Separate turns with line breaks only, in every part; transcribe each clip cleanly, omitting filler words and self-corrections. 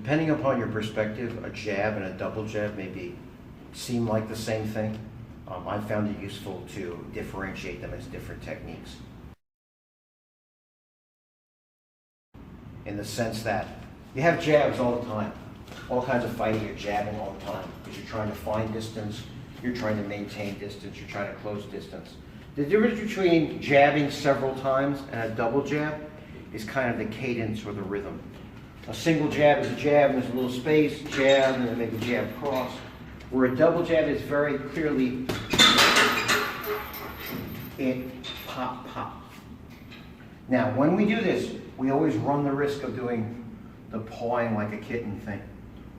Depending upon your perspective, a jab and a double jab seem like the same thing. I found it useful to differentiate them as different techniques. In the sense that you have jabs all the time. All kinds of fighting, you're jabbing all the time because you're trying to find distance, you're trying to maintain distance, you're trying to close distance. The difference between jabbing several times and a double jab is kind of the cadence or the rhythm. A single jab is a jab and there's a little space, jab, and then maybe jab cross. Where a double jab is very clearly it pop, pop. Now, when we do this, we always run the risk of doing the pawing like a kitten thing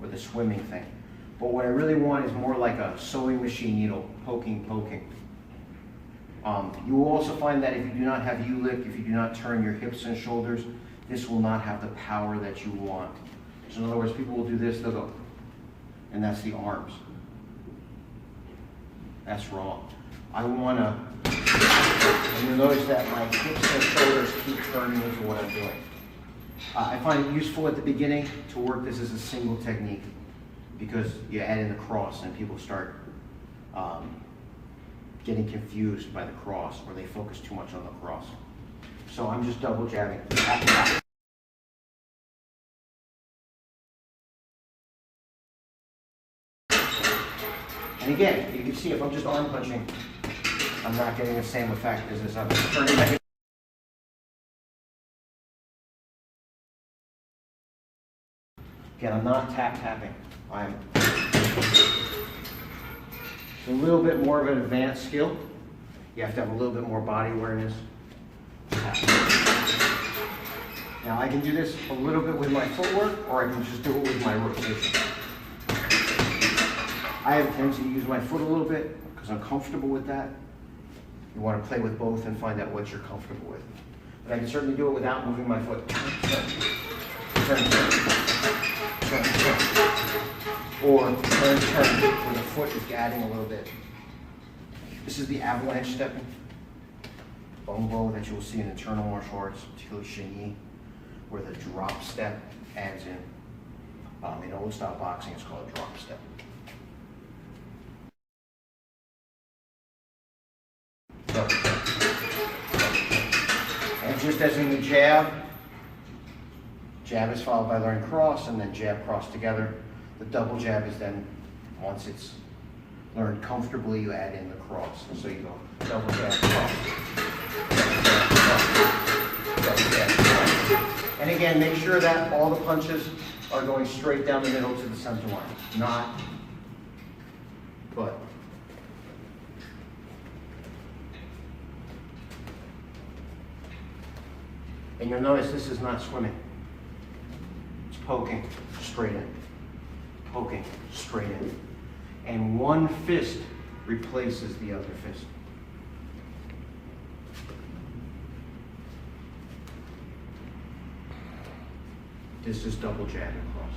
or the swimming thing. But what I really want is more like a sewing machine needle, poking, poking. You will also find that if you do not have U-lick, if you do not turn your hips and shoulders, this will not have the power that you want. So in other words, people will do this, they'll go, and that's the arms. That's wrong. I want to, and you'll notice that my hips and shoulders keep turning into what I'm doing. I find it useful at the beginning to work this as a single technique because you add in the cross and people start getting confused by the cross or they focus too much on the cross. So I'm just double jabbing. And again, you can see if I'm just arm punching, I'm not getting the same effect as this. I'm turning back. Again, I'm not tapping. I'm a little bit more of an advanced skill. You have to have a little bit more body awareness. Now I can do this a little bit with my footwork, or I can just do it with my rotation. I have a tendency to use my foot a little bit because I'm comfortable with that. You want to play with both and find out what you're comfortable with. But I can certainly do it without moving my foot. Turn, turn, turn, turn. Or turn, turn, where the foot is gadding a little bit. This is the avalanche stepping. Bongbo that you will see in internal martial arts, particularly Shuai, where the drop step adds in. In old style boxing, it's called a drop step. And just as in the jab is followed by learn cross, and then jab cross together. The double jab is then, once it's learned comfortably, you add in the cross. So you go double jab, cross, double jab, cross, double jab, cross. And again, make sure that all the punches are going straight down the middle to the center line, not but. And you'll notice this is not swimming. It's poking straight in. Poking straight in. And one fist replaces the other fist. This is double jab and cross.